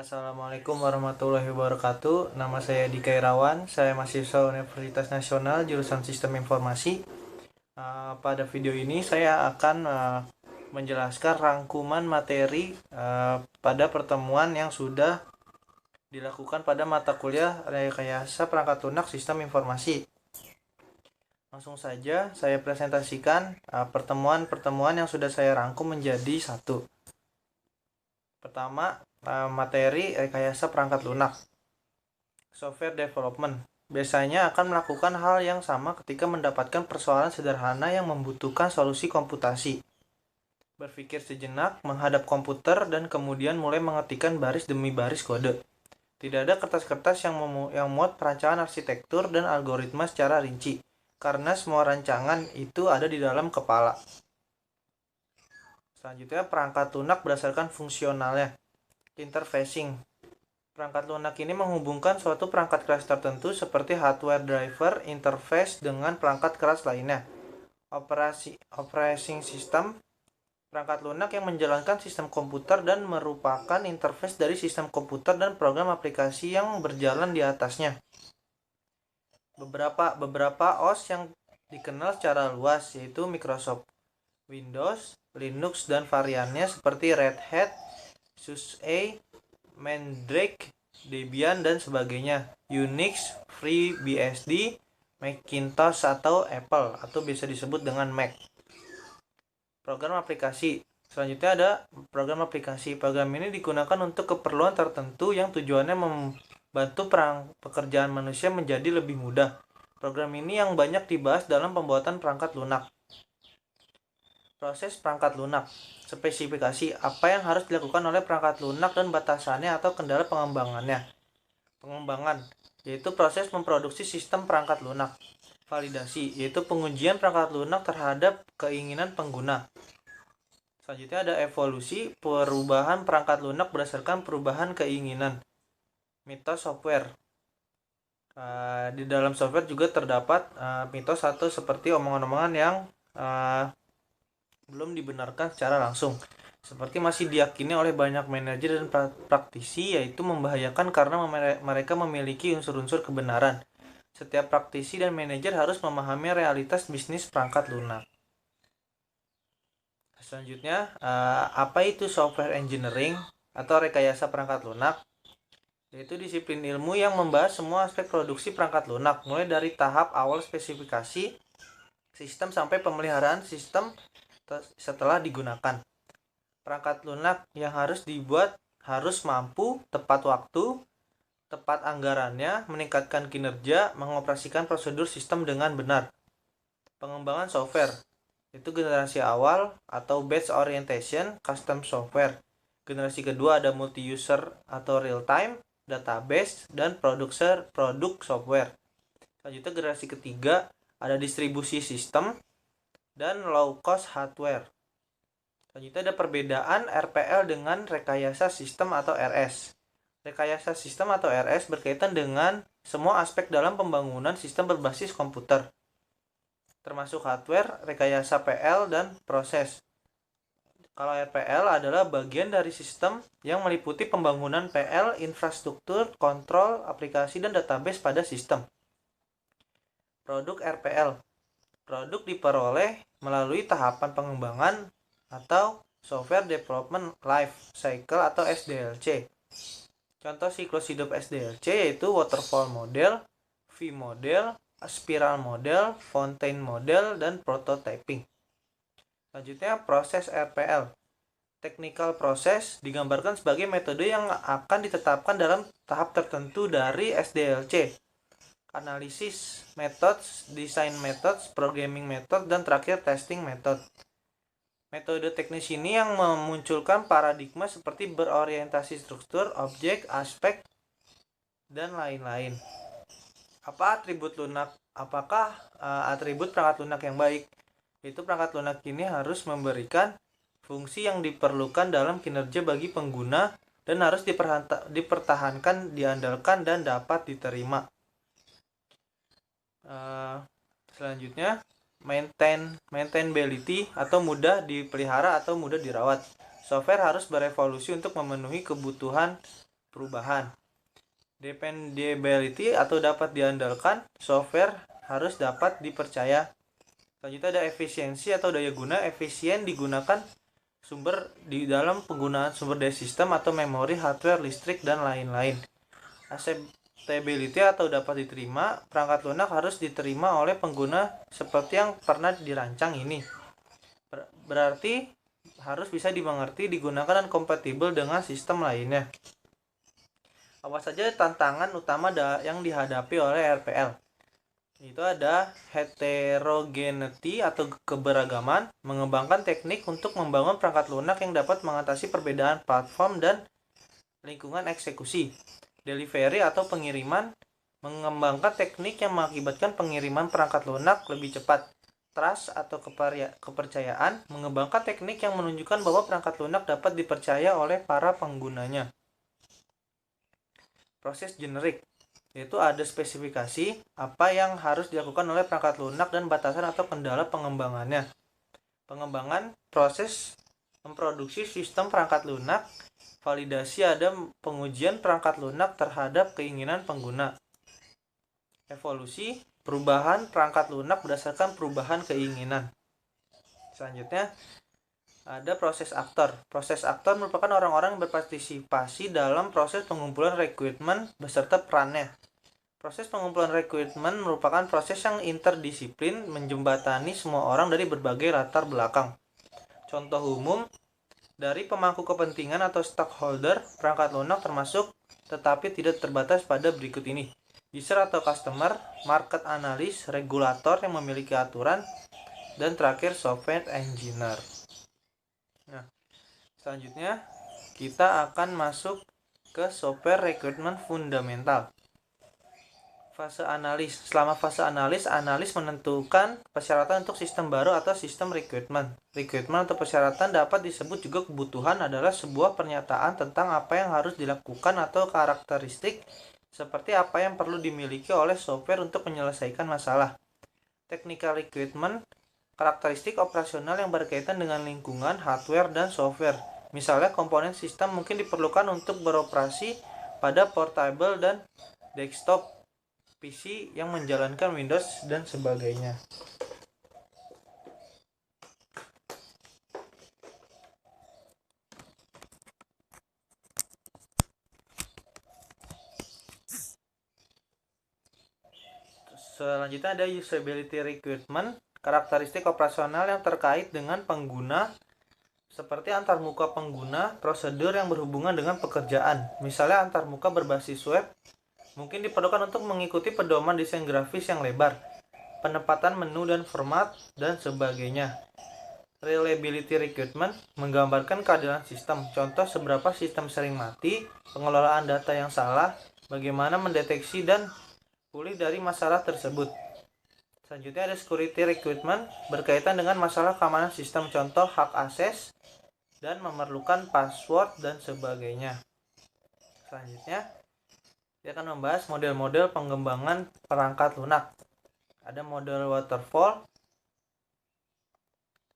Assalamualaikum warahmatullahi wabarakatuh. Nama saya Dika Irawan. Saya mahasiswa Universitas Nasional jurusan Sistem Informasi. Pada video ini saya akan menjelaskan rangkuman materi pada pertemuan yang sudah dilakukan pada mata kuliah Rekayasa Perangkat Lunak Sistem Informasi. Langsung saja saya presentasikan pertemuan-pertemuan yang sudah saya rangkum menjadi satu. Pertama, materi rekayasa perangkat lunak. Software development biasanya akan melakukan hal yang sama ketika mendapatkan persoalan sederhana yang membutuhkan solusi komputasi. Berpikir sejenak, menghadap komputer, dan kemudian mulai mengetikkan baris demi baris kode. Tidak ada kertas-kertas yang memuat perancangan arsitektur dan algoritma secara rinci, karena semua rancangan itu ada di dalam kepala. Selanjutnya, perangkat lunak berdasarkan fungsionalnya. Interfacing. Perangkat lunak ini menghubungkan suatu perangkat keras tertentu seperti hardware driver interface dengan perangkat keras lainnya. Operating system. Perangkat lunak yang menjalankan sistem komputer dan merupakan interface dari sistem komputer dan program aplikasi yang berjalan di atasnya. Beberapa OS yang dikenal secara luas yaitu Microsoft Windows, Linux dan variannya seperti Red Hat, SUSE, Mandrake, Debian dan sebagainya, Unix, FreeBSD, Macintosh atau Apple atau bisa disebut dengan Mac. Program aplikasi. Selanjutnya ada program aplikasi. Program ini digunakan untuk keperluan tertentu yang tujuannya membantu pekerjaan manusia menjadi lebih mudah. Program ini yang banyak dibahas dalam pembuatan perangkat lunak. Proses perangkat lunak. Spesifikasi apa yang harus dilakukan oleh perangkat lunak dan batasannya atau kendala pengembangannya. Pengembangan yaitu proses memproduksi sistem perangkat lunak. Validasi yaitu pengujian perangkat lunak terhadap keinginan pengguna. Selanjutnya ada evolusi, perubahan perangkat lunak berdasarkan perubahan keinginan. Mitos software. Di dalam software juga terdapat mitos atau seperti omongan-omongan yang belum dibenarkan secara langsung, seperti masih diyakini oleh banyak manajer dan praktisi, yaitu membahayakan karena mereka memiliki unsur-unsur kebenaran. Setiap praktisi dan manajer harus memahami realitas bisnis perangkat lunak. Selanjutnya, apa itu software engineering atau rekayasa perangkat lunak? Yaitu disiplin ilmu yang membahas semua aspek produksi perangkat lunak, mulai dari tahap awal spesifikasi sistem sampai pemeliharaan sistem setelah digunakan. Perangkat lunak yang harus dibuat harus mampu tepat waktu, tepat anggarannya, meningkatkan kinerja, mengoperasikan prosedur sistem dengan benar. Pengembangan software itu generasi awal atau batch orientation custom software. Generasi kedua ada multi-user atau real-time, database, dan produk software. Selanjutnya generasi ketiga ada distribusi sistem dan low cost hardware. Selanjutnya ada perbedaan RPL dengan rekayasa sistem atau RS. Rekayasa sistem atau RS berkaitan dengan semua aspek dalam pembangunan sistem berbasis komputer, termasuk hardware, rekayasa PL, dan proses. Kalau RPL adalah bagian dari sistem yang meliputi pembangunan PL, infrastruktur, kontrol, aplikasi, dan database pada sistem. Produk RPL. Produk diperoleh melalui tahapan pengembangan atau Software Development Life Cycle atau SDLC. Contoh siklus hidup SDLC yaitu waterfall model, V model, spiral model, fountain model, dan prototyping. Selanjutnya proses RPL. Technical process digambarkan sebagai metode yang akan ditetapkan dalam tahap tertentu dari SDLC. Analisis methods, design methods, programming method, dan terakhir testing method. Metode teknis ini yang memunculkan paradigma seperti berorientasi struktur, objek, aspek, dan lain-lain. Apa atribut lunak? Apakah atribut perangkat lunak yang baik? Itu perangkat lunak ini harus memberikan fungsi yang diperlukan dalam kinerja bagi pengguna dan harus dipertahankan, diandalkan, dan dapat diterima. Selanjutnya maintainability atau mudah dipelihara atau mudah dirawat. Software harus berevolusi untuk memenuhi kebutuhan perubahan. Dependability atau dapat diandalkan, software harus dapat dipercaya. Selanjutnya ada efisiensi atau daya guna, efisien digunakan sumber di dalam penggunaan sumber daya sistem atau memori, hardware, listrik, dan lain-lain. Acceptability atau dapat diterima, perangkat lunak harus diterima oleh pengguna seperti yang pernah dirancang ini. Berarti harus bisa dimengerti, digunakan, dan kompatibel dengan sistem lainnya. Apa saja tantangan utama yang dihadapi oleh RPL? Itu ada heterogeneity atau keberagaman, mengembangkan teknik untuk membangun perangkat lunak yang dapat mengatasi perbedaan platform dan lingkungan eksekusi. Delivery atau pengiriman, mengembangkan teknik yang mengakibatkan pengiriman perangkat lunak lebih cepat. Trust atau kepercayaan, mengembangkan teknik yang menunjukkan bahwa perangkat lunak dapat dipercaya oleh para penggunanya. Proses generik, yaitu ada spesifikasi apa yang harus dilakukan oleh perangkat lunak dan batasan atau kendala pengembangannya. Pengembangan proses memproduksi sistem perangkat lunak. Validasi ada pengujian perangkat lunak terhadap keinginan pengguna. Evolusi, perubahan perangkat lunak berdasarkan perubahan keinginan. Selanjutnya ada proses aktor. Proses aktor merupakan orang-orang yang berpartisipasi dalam proses pengumpulan rekrutmen beserta perannya. Proses pengumpulan rekrutmen merupakan proses yang interdisiplin, menjembatani semua orang dari berbagai latar belakang. Contoh umum dari pemangku kepentingan atau stakeholder perangkat lunak termasuk tetapi tidak terbatas pada berikut ini. User atau customer, market analyst, regulator yang memiliki aturan, dan terakhir software engineer. Nah, selanjutnya kita akan masuk ke software recruitment fundamental. Fase analis. Selama fase analis menentukan persyaratan untuk sistem baru atau sistem rekrutmen. Rekrutmen atau persyaratan dapat disebut juga kebutuhan, adalah sebuah pernyataan tentang apa yang harus dilakukan atau karakteristik seperti apa yang perlu dimiliki oleh software untuk menyelesaikan masalah. Technical recruitment, karakteristik operasional yang berkaitan dengan lingkungan, hardware, dan software. Misalnya komponen sistem mungkin diperlukan untuk beroperasi pada portable dan desktop PC yang menjalankan Windows dan sebagainya. Selanjutnya ada usability recruitment, karakteristik operasional yang terkait dengan pengguna seperti antarmuka pengguna, prosedur yang berhubungan dengan pekerjaan. Misalnya antarmuka berbasis web mungkin diperlukan untuk mengikuti pedoman desain grafis yang lebar, penempatan menu dan format, dan sebagainya. Reliability recruitment menggambarkan keadilan sistem. Contoh seberapa sistem sering mati, pengelolaan data yang salah, bagaimana mendeteksi dan pulih dari masalah tersebut. Selanjutnya ada security recruitment, berkaitan dengan masalah keamanan sistem, contoh hak akses dan memerlukan password dan sebagainya. Selanjutnya dia akan membahas model-model pengembangan perangkat lunak. Ada model waterfall,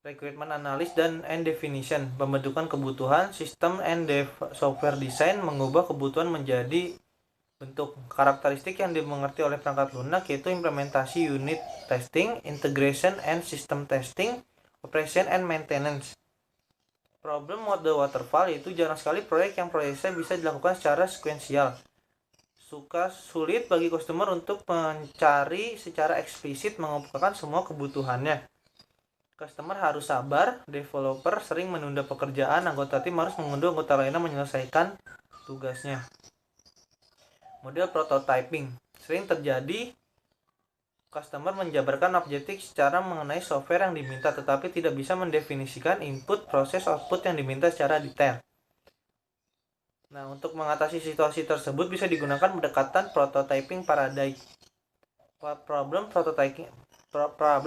recruitment analysis dan definition, pembentukan kebutuhan, sistem and software design, mengubah kebutuhan menjadi bentuk. Karakteristik yang dimengerti oleh perangkat lunak yaitu implementasi unit testing, integration and system testing, operation and maintenance. Problem model waterfall yaitu jarang sekali proyek yang prosesnya bisa dilakukan secara sekuensial. Sulit bagi customer untuk mencari secara eksplisit mengumpulkan semua kebutuhannya. Customer harus sabar, developer sering menunda pekerjaan, anggota tim harus mengunduh anggota lainnya menyelesaikan tugasnya. Model prototyping, sering terjadi customer menjabarkan objektif secara mengenai software yang diminta tetapi tidak bisa mendefinisikan input, proses, output yang diminta secara detail. Nah, untuk mengatasi situasi tersebut bisa digunakan pendekatan prototyping paradigm. Problem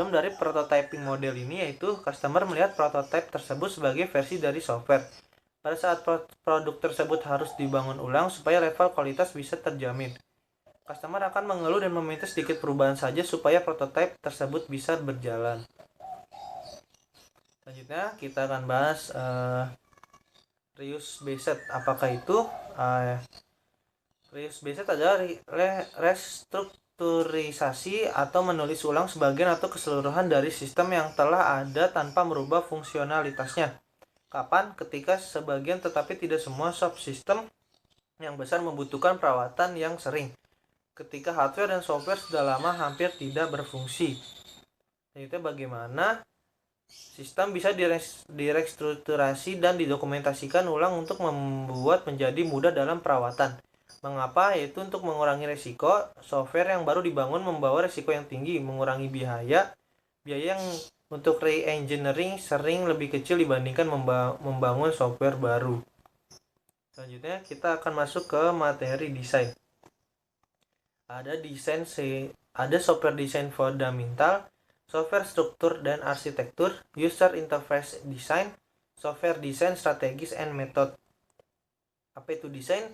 dari prototyping model ini yaitu customer melihat prototype tersebut sebagai versi dari software. Pada saat produk tersebut harus dibangun ulang supaya level kualitas bisa terjamin. Customer akan mengeluh dan meminta sedikit perubahan saja supaya prototype tersebut bisa berjalan. Selanjutnya kita akan bahas reuse based. Apakah itu? Reuse basic adalah restrukturisasi atau menulis ulang sebagian atau keseluruhan dari sistem yang telah ada tanpa merubah fungsionalitasnya. Kapan? Ketika sebagian tetapi tidak semua subsistem yang besar membutuhkan perawatan yang sering. Ketika hardware dan software sudah lama hampir tidak berfungsi. Itu bagaimana sistem bisa direstrukturasi dan didokumentasikan ulang untuk membuat menjadi mudah dalam perawatan. Mengapa? Yaitu untuk mengurangi risiko. Software yang baru dibangun membawa risiko yang tinggi, mengurangi biaya yang untuk re-engineering sering lebih kecil dibandingkan membangun software baru. Selanjutnya kita akan masuk ke materi desain. Ada software desain fundamental, software struktur dan arsitektur, user interface design, software desain strategis and method. Apa itu desain?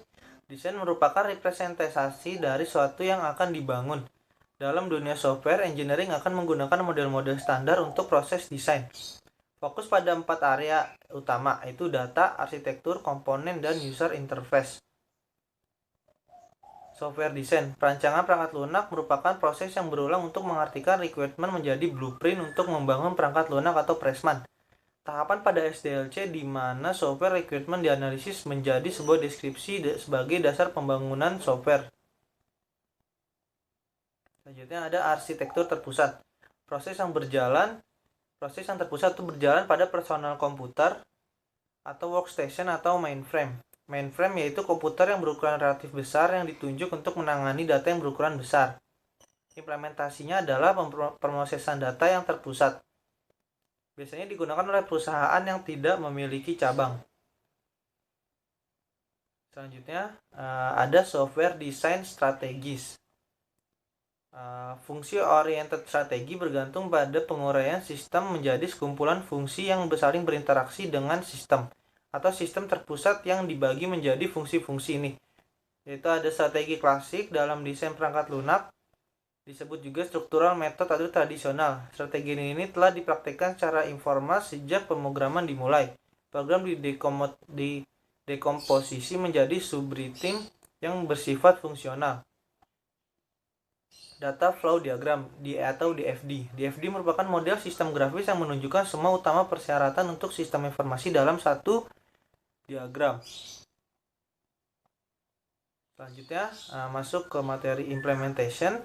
Desain merupakan representasi dari sesuatu yang akan dibangun. Dalam dunia software, engineering akan menggunakan model-model standar untuk proses desain. Fokus pada 4 area utama, yaitu data, arsitektur, komponen, dan user interface. Software design. Perancangan perangkat lunak merupakan proses yang berulang untuk mengartikan requirement menjadi blueprint untuk membangun perangkat lunak atau Pressman. Tahapan pada SDLC di mana software requirement dianalisis menjadi sebuah deskripsi sebagai dasar pembangunan software. Selanjutnya ada arsitektur terpusat. Proses yang terpusat itu berjalan pada personal komputer atau workstation atau mainframe. Mainframe yaitu komputer yang berukuran relatif besar yang ditunjuk untuk menangani data yang berukuran besar. Implementasinya adalah pemrosesan data yang terpusat. Biasanya digunakan oleh perusahaan yang tidak memiliki cabang. Selanjutnya ada software design strategis. Fungsi oriented strategi bergantung pada penguraian sistem menjadi sekumpulan fungsi yang saling berinteraksi dengan sistem atau sistem terpusat yang dibagi menjadi fungsi-fungsi ini. Yaitu ada strategi klasik dalam desain perangkat lunak, disebut juga struktural method atau tradisional. Strategi ini telah dipraktikkan secara informal sejak pemrograman dimulai. Program didekomposisi menjadi subroutine yang bersifat fungsional. Data flow diagram atau DFD. DFD merupakan model sistem grafis yang menunjukkan semua utama persyaratan untuk sistem informasi dalam satu diagram. Selanjutnya masuk ke materi implementation,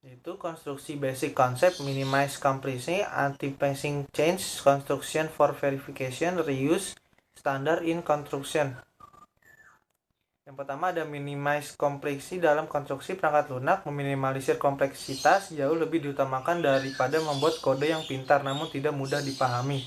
yaitu konstruksi basic concept, minimize complexity, anti-passing change, construction for verification, reuse, standard in construction. Yang pertama ada minimize kompleksiti dalam konstruksi perangkat lunak. Meminimalisir kompleksitas jauh lebih diutamakan daripada membuat kode yang pintar namun tidak mudah dipahami.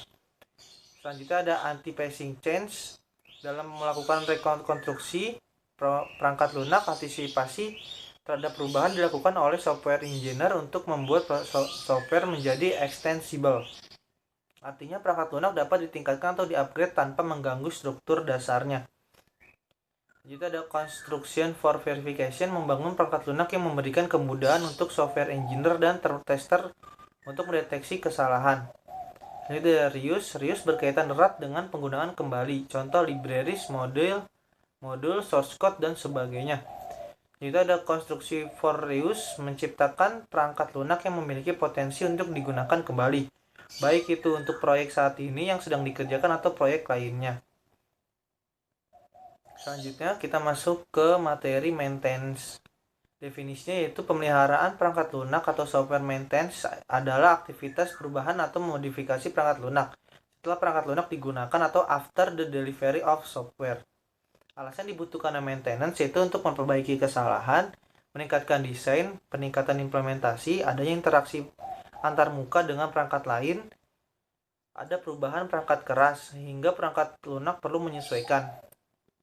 Selanjutnya ada anti-passing change dalam melakukan rekonstruksi perangkat lunak. Antisipasi terhadap perubahan dilakukan oleh software engineer untuk membuat software menjadi extensible. Artinya perangkat lunak dapat ditingkatkan atau diupgrade tanpa mengganggu struktur dasarnya. Juga ada construction for verification, membangun perangkat lunak yang memberikan kemudahan untuk software engineer dan tester untuk mendeteksi kesalahan. Jadi ada reuse berkaitan erat dengan penggunaan kembali, contoh libraries, modul, source code, dan sebagainya. Juga ada konstruksi for reuse, menciptakan perangkat lunak yang memiliki potensi untuk digunakan kembali, baik itu untuk proyek saat ini yang sedang dikerjakan atau proyek lainnya. Selanjutnya kita masuk ke materi maintenance. Definisinya yaitu pemeliharaan perangkat lunak atau software maintenance adalah aktivitas perubahan atau modifikasi perangkat lunak setelah perangkat lunak digunakan atau after the delivery of software. Alasan dibutuhkan maintenance yaitu untuk memperbaiki kesalahan, meningkatkan desain, peningkatan implementasi, adanya interaksi antar muka dengan perangkat lain, ada perubahan perangkat keras sehingga perangkat lunak perlu menyesuaikan.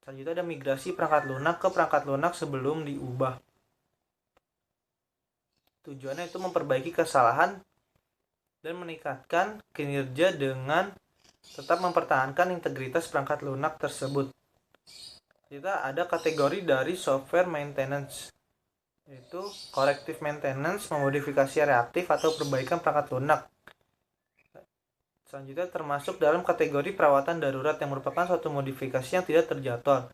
Selanjutnya ada migrasi perangkat lunak ke perangkat lunak sebelum diubah. Tujuannya itu memperbaiki kesalahan dan meningkatkan kinerja dengan tetap mempertahankan integritas perangkat lunak tersebut. Kita ada kategori dari software maintenance, yaitu corrective maintenance, memodifikasi reaktif atau perbaikan perangkat lunak. Selanjutnya termasuk dalam kategori perawatan darurat yang merupakan suatu modifikasi yang tidak terjadwal.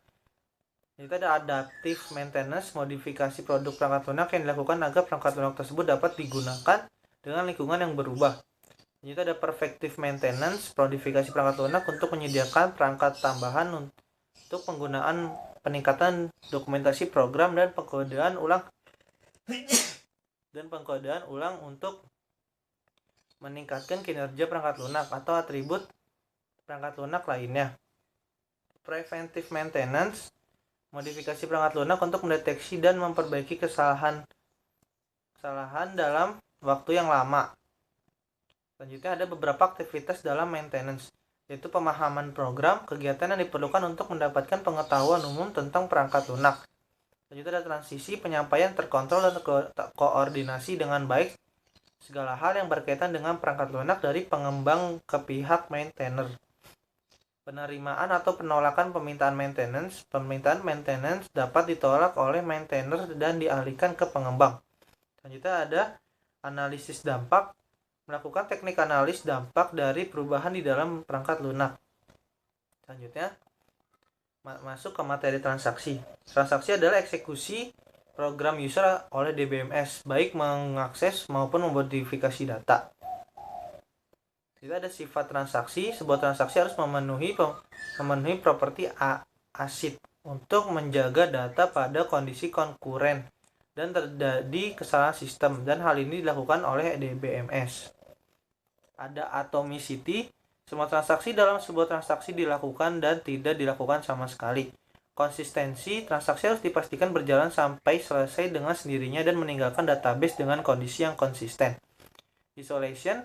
Itu ada adaptive maintenance, modifikasi produk perangkat lunak yang dilakukan agar perangkat lunak tersebut dapat digunakan dengan lingkungan yang berubah. Itu ada preventive maintenance, modifikasi perangkat lunak untuk menyediakan perangkat tambahan untuk penggunaan peningkatan dokumentasi program dan pengkodean ulang untuk meningkatkan kinerja perangkat lunak atau atribut perangkat lunak lainnya. Preventive maintenance, modifikasi perangkat lunak untuk mendeteksi dan memperbaiki kesalahan dalam waktu yang lama. Selanjutnya ada beberapa aktivitas dalam maintenance, yaitu pemahaman program, kegiatan yang diperlukan untuk mendapatkan pengetahuan umum tentang perangkat lunak. Selanjutnya ada transisi, penyampaian terkontrol dan koordinasi dengan baik segala hal yang berkaitan dengan perangkat lunak dari pengembang ke pihak maintainer. Penerimaan atau penolakan permintaan maintenance. Permintaan maintenance dapat ditolak oleh maintainer dan dialihkan ke pengembang. Selanjutnya ada analisis dampak, melakukan teknik analis dampak dari perubahan di dalam perangkat lunak. Selanjutnya masuk ke materi transaksi. Transaksi adalah eksekusi program user oleh DBMS, baik mengakses maupun memodifikasi data. Itu ada sifat transaksi. Sebuah transaksi harus memenuhi properti ACID untuk menjaga data pada kondisi konkuren dan terjadi kesalahan sistem, dan hal ini dilakukan oleh DBMS. Ada atomicity, semua transaksi dalam sebuah transaksi dilakukan dan tidak dilakukan sama sekali. Konsistensi, transaksi harus dipastikan berjalan sampai selesai dengan sendirinya dan meninggalkan database dengan kondisi yang konsisten. Isolation,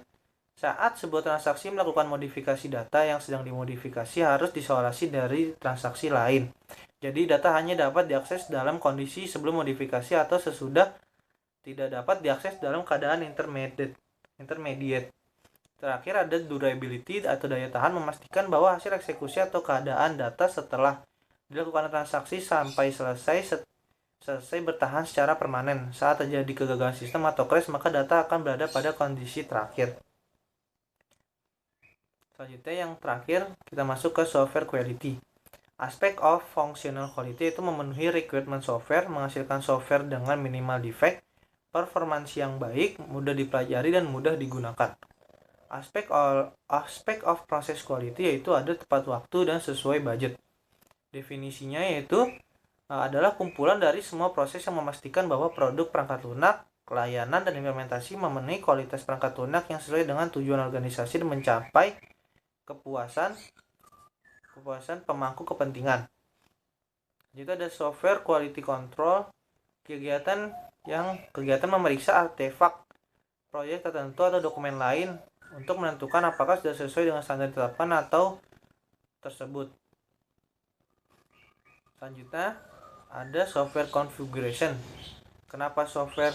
saat sebuah transaksi melakukan modifikasi data yang sedang dimodifikasi harus diisolasi dari transaksi lain. Jadi data hanya dapat diakses dalam kondisi sebelum modifikasi atau sesudah, tidak dapat diakses dalam keadaan intermediate. Terakhir ada durability atau daya tahan, memastikan bahwa hasil eksekusi atau keadaan data setelah dilakukan transaksi sampai selesai bertahan secara permanen. Saat terjadi kegagalan sistem atau crash, maka data akan berada pada kondisi terakhir. Selanjutnya yang terakhir kita masuk ke software quality. Aspek of functional quality itu memenuhi requirement software, menghasilkan software dengan minimal defect, performansi yang baik, mudah dipelajari dan mudah digunakan. Aspek of process quality yaitu ada tepat waktu dan sesuai budget. Definisinya yaitu adalah kumpulan dari semua proses yang memastikan bahwa produk perangkat lunak, layanan, dan implementasi memenuhi kualitas perangkat lunak yang sesuai dengan tujuan organisasi dan mencapai kepuasan pemangku kepentingan. Jadi ada software quality control, kegiatan memeriksa artefak proyek tertentu atau dokumen lain untuk menentukan apakah sudah sesuai dengan standar ditetapkan atau tersebut. Selanjutnya ada software configuration. Kenapa software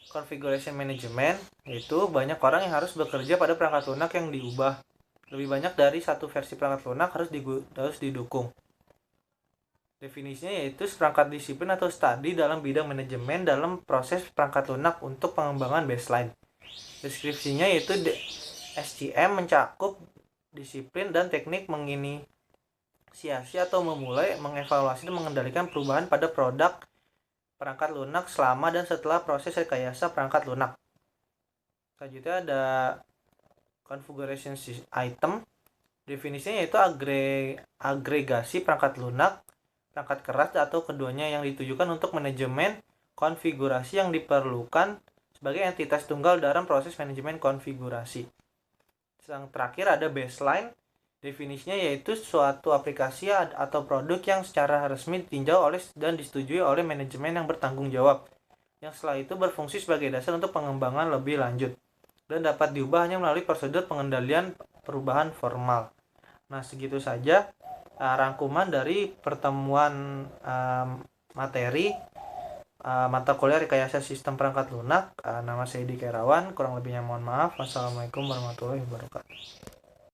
configuration management? Yaitu banyak orang yang harus bekerja pada perangkat lunak yang diubah. Lebih banyak dari satu versi perangkat lunak harus didukung. Definisinya yaitu seperangkat disiplin atau studi dalam bidang manajemen dalam proses perangkat lunak untuk pengembangan baseline. Deskripsinya yaitu SCM mencakup disiplin dan teknik menginisiasi atau memulai, mengevaluasi dan mengendalikan perubahan pada produk perangkat lunak selama dan setelah proses rekayasa perangkat lunak. Selanjutnya ada configuration item. Definisinya yaitu agregasi perangkat lunak, perangkat keras atau keduanya yang ditujukan untuk manajemen konfigurasi yang diperlukan sebagai entitas tunggal dalam proses manajemen konfigurasi. Yang terakhir ada baseline. Definisinya yaitu suatu aplikasi atau produk yang secara resmi ditinjau oleh dan disetujui oleh manajemen yang bertanggung jawab, yang setelah itu berfungsi sebagai dasar untuk pengembangan lebih lanjut dan dapat diubah hanya melalui prosedur pengendalian perubahan formal. Nah, segitu saja rangkuman dari pertemuan materi mata kuliah rekayasa sistem perangkat lunak. Nama saya Edi Kerawan, kurang lebihnya mohon maaf. Wassalamualaikum warahmatullahi wabarakatuh.